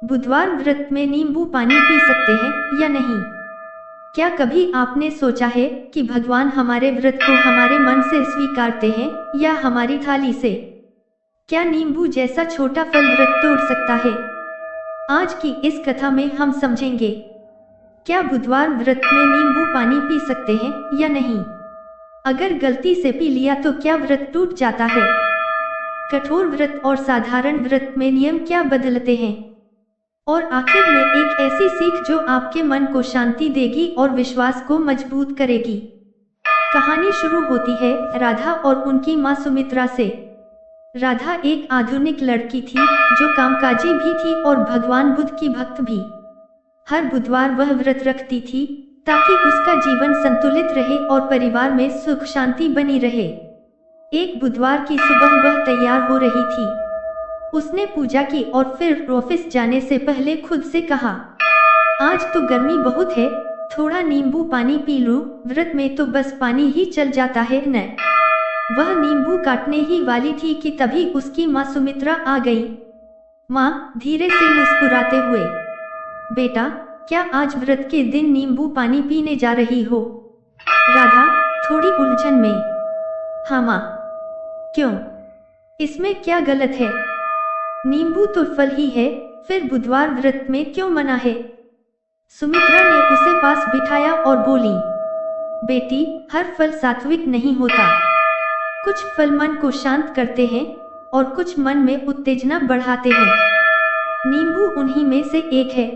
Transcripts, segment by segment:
बुधवार व्रत में नींबू पानी पी सकते हैं या नहीं? क्या कभी आपने सोचा है कि भगवान हमारे व्रत को हमारे मन से स्वीकारते हैं या हमारी थाली से? क्या नींबू जैसा छोटा फल व्रत तोड़ सकता है? आज की इस कथा में हम समझेंगे, क्या बुधवार व्रत में नींबू पानी पी सकते हैं या नहीं? अगर गलती से पी लिया तो क्या व्रत टूट जाता है? कठोर व्रत और साधारण व्रत में नियम क्या बदलते हैं? और आखिर में एक ऐसी सीख जो आपके मन को शांति देगी और विश्वास को मजबूत करेगी। कहानी शुरू होती है राधा और उनकी माँ सुमित्रा से। राधा एक आधुनिक लड़की थी जो कामकाजी भी थी और भगवान बुद्ध की भक्त भी। हर बुधवार वह व्रत रखती थी ताकि उसका जीवन संतुलित रहे और परिवार में सुख शांति बनी रहे। एक बुधवार की सुबह वह तैयार हो रही थी। उसने पूजा की और फिर ऑफिस जाने से पहले खुद से कहा, आज तो गर्मी बहुत है, थोड़ा नींबू पानी पी लूं, व्रत में तो बस पानी ही चल जाता है न। वह नींबू काटने ही वाली थी कि तभी उसकी माँ सुमित्रा आ गई। माँ धीरे से मुस्कुराते हुए, बेटा क्या आज व्रत के दिन नींबू पानी पीने जा रही हो? राधा थोड़ी उलझन में, हाँ माँ। क्यों? इसमें क्या गलत है? नींबू तो फल ही है, फिर बुधवार व्रत में क्यों मना है? सुमित्रा ने उसे पास बिठाया और बोली, बेटी हर फल सात्विक नहीं होता। कुछ फल मन को शांत करते हैं और कुछ मन में उत्तेजना बढ़ाते हैं। नींबू उन्हीं में से एक है।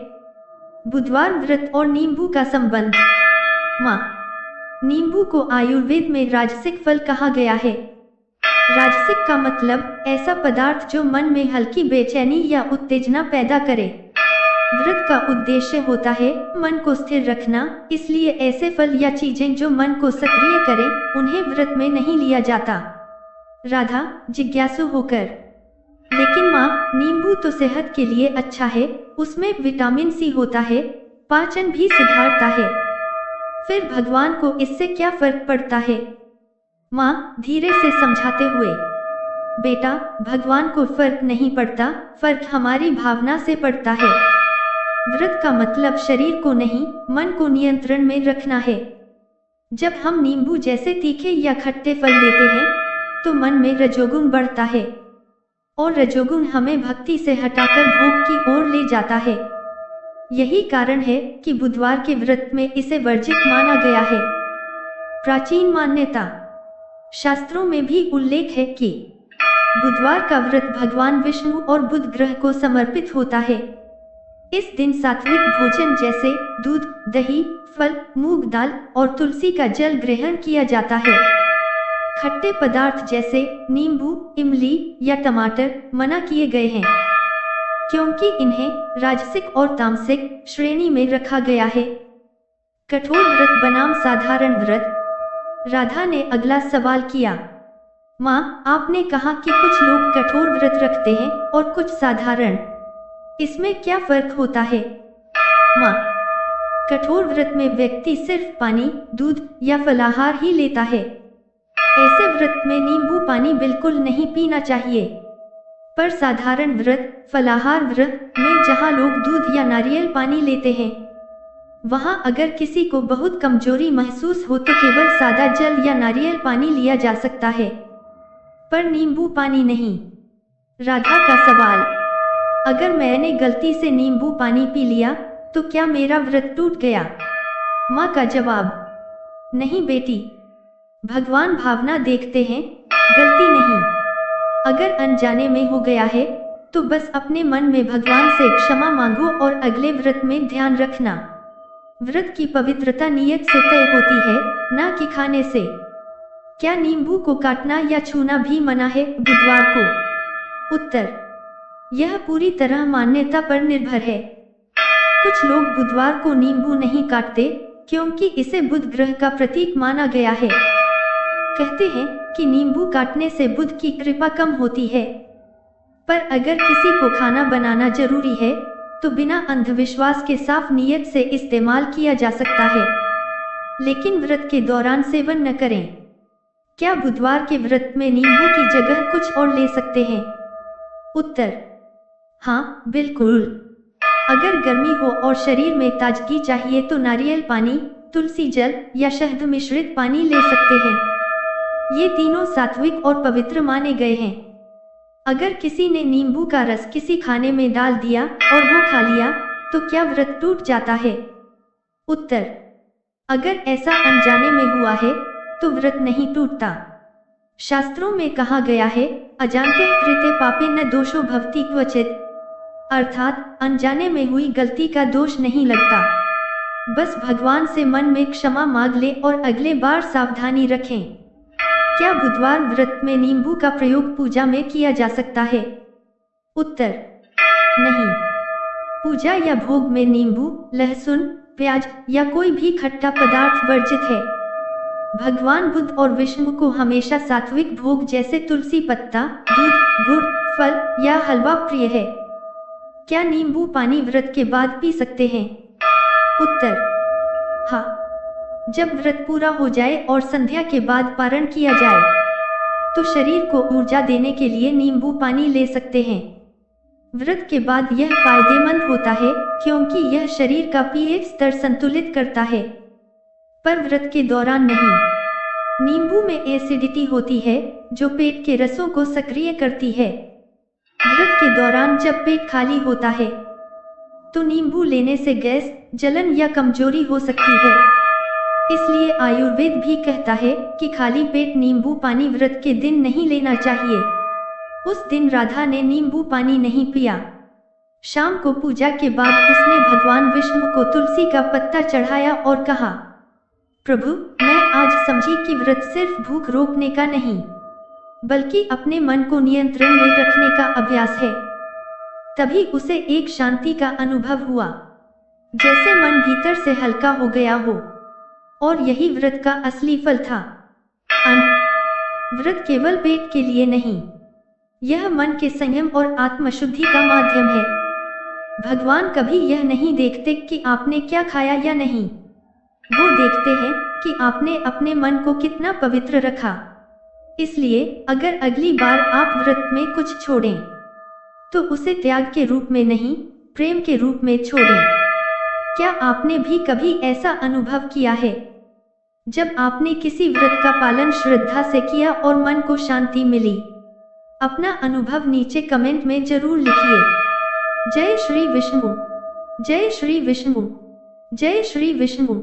बुधवार व्रत और नींबू का संबंध। माँ, नींबू को आयुर्वेद में राजसिक फल कहा गया है। राजसिक का मतलब ऐसा पदार्थ जो मन में हल्की बेचैनी या उत्तेजना पैदा करे। व्रत का उद्देश्य होता है मन को स्थिर रखना, इसलिए ऐसे फल या चीजें जो मन को सक्रिय करें, उन्हें व्रत में नहीं लिया जाता। राधा जिज्ञासु होकर, लेकिन माँ नींबू तो सेहत के लिए अच्छा है, उसमें विटामिन सी होता है, पाचन भी सुधारता है, फिर भगवान को इससे क्या फर्क पड़ता है? माँ धीरे से समझाते हुए, बेटा भगवान को फर्क नहीं पड़ता, फर्क हमारी भावना से पड़ता है। व्रत का मतलब शरीर को नहीं, मन को नियंत्रण में रखना है। जब हम नींबू जैसे तीखे या खट्टे फल लेते हैं तो मन में रजोगुण बढ़ता है और रजोगुण हमें भक्ति से हटाकर भोग की ओर ले जाता है। यही कारण है कि बुधवार के व्रत में इसे वर्जित माना गया है। प्राचीन मान्यता। शास्त्रों में भी उल्लेख है कि बुधवार का व्रत भगवान विष्णु और बुध ग्रह को समर्पित होता है। इस दिन सात्विक भोजन जैसे दूध, दही, फल, मूंग दाल और तुलसी का जल ग्रहण किया जाता है। खट्टे पदार्थ जैसे नींबू, इमली या टमाटर मना किए गए हैं क्योंकि इन्हें राजसिक और तामसिक श्रेणी में रखा गया है। कठोर व्रत बनाम साधारण व्रत। राधा ने अगला सवाल किया, माँ आपने कहा कि कुछ लोग कठोर व्रत रखते हैं और कुछ साधारण, इसमें क्या फर्क होता है? माँ, कठोर व्रत में व्यक्ति सिर्फ पानी, दूध या फलाहार ही लेता है। ऐसे व्रत में नींबू पानी बिल्कुल नहीं पीना चाहिए। पर साधारण व्रत, फलाहार व्रत में जहाँ लोग दूध या नारियल पानी लेते हैं, वहाँ अगर किसी को बहुत कमजोरी महसूस हो तो केवल सादा जल या नारियल पानी लिया जा सकता है, पर नींबू पानी नहीं। राधा का सवाल, अगर मैंने गलती से नींबू पानी पी लिया तो क्या मेरा व्रत टूट गया? माँ का जवाब, नहीं बेटी, भगवान भावना देखते हैं, गलती नहीं। अगर अनजाने में हो गया है तो बस अपने मन में भगवान से क्षमा मांगो और अगले व्रत में ध्यान रखना। व्रत की पवित्रता नियत से तय होती है, ना कि खाने से। क्या नींबू को काटना या छूना भी मना है बुधवार को? उत्तर, यह पूरी तरह मान्यता पर निर्भर है। कुछ लोग बुधवार को नींबू नहीं काटते क्योंकि इसे बुध ग्रह का प्रतीक माना गया है। कहते हैं कि नींबू काटने से बुध की कृपा कम होती है। पर अगर किसी को खाना बनाना जरूरी है तो बिना अंधविश्वास के साफ नियत से इस्तेमाल किया जा सकता है, लेकिन व्रत के दौरान सेवन न करें। क्या बुधवार के व्रत में नींबू की जगह कुछ और ले सकते हैं? उत्तर, हाँ बिल्कुल। अगर गर्मी हो और शरीर में ताजगी चाहिए तो नारियल पानी, तुलसी जल या शहद मिश्रित पानी ले सकते हैं। ये तीनों सात्विक और पवित्र माने गए हैं। अगर किसी ने नींबू का रस किसी खाने में डाल दिया और वो खा लिया, तो क्या व्रत टूट जाता है? उत्तर: अगर ऐसा अनजाने में हुआ है, तो व्रत नहीं टूटता। शास्त्रों में कहा गया है, अजानते कृते पापे न दोषो भवति क्वचित्, अर्थात अनजाने में हुई गलती का दोष नहीं लगता। बस भगवान से मन में क्षमा मांग ले और अगले बार सावधानी रखें। क्या बुधवार व्रत में नींबू का प्रयोग पूजा में किया जा सकता है? उत्तर: नहीं। पूजा या भोग में नींबू, लहसुन, प्याज या कोई भी खट्टा पदार्थ वर्जित है। भगवान बुद्ध और विष्णु को हमेशा सात्विक भोग जैसे तुलसी पत्ता, दूध, गुड़, फल या हलवा प्रिय है। क्या नींबू पानी व्रत के बाद पी सकते हैं? उत्तर: हाँ। जब व्रत पूरा हो जाए और संध्या के बाद पारण किया जाए, तो शरीर को ऊर्जा देने के लिए नींबू पानी ले सकते हैं। व्रत के बाद यह फायदेमंद होता है क्योंकि यह शरीर का पीएच स्तर संतुलित करता है, पर व्रत के दौरान नहीं। नींबू में एसिडिटी होती है जो पेट के रसों को सक्रिय करती है। व्रत के दौरान जब पेट खाली होता है, तो नींबू लेने से गैस, जलन या कमजोरी हो सकती है। इसलिए आयुर्वेद भी कहता है कि खाली पेट नींबू पानी व्रत के दिन नहीं लेना चाहिए। उस दिन राधा ने नींबू पानी नहीं पिया। शाम को पूजा के बाद उसने भगवान विष्णु को तुलसी का पत्ता चढ़ाया और कहा, प्रभु, मैं आज समझी कि व्रत सिर्फ भूख रोकने का नहीं, बल्कि अपने मन को नियंत्रण में रखने का अभ्यास है। तभी उसे एक शांति का अनुभव हुआ, जैसे मन भीतर से हल्का हो गया हो। और यही व्रत का असली फल था। व्रत केवल पेट के लिए नहीं, यह मन के संयम और आत्मशुद्धि का माध्यम है। भगवान कभी यह नहीं देखते कि आपने क्या खाया या नहीं, वो देखते हैं कि आपने अपने मन को कितना पवित्र रखा। इसलिए अगर अगली बार आप व्रत में कुछ छोड़ें, तो उसे त्याग के रूप में नहीं, प्रेम के रूप में छोड़ें। क्या आपने भी कभी ऐसा अनुभव किया है, जब आपने किसी व्रत का पालन श्रद्धा से किया और मन को शांति मिली? अपना अनुभव नीचे कमेंट में जरूर लिखिए। जय श्री विष्णु, जय श्री विष्णु, जय श्री विष्णु,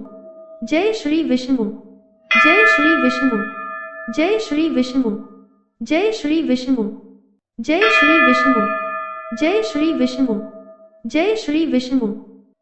जय श्री विष्णु, जय श्री विष्णु, जय श्री विष्णु, जय श्री विष्णु, जय श्री विष्णु, जय श्री विष्णु, जय श्री विष्णु।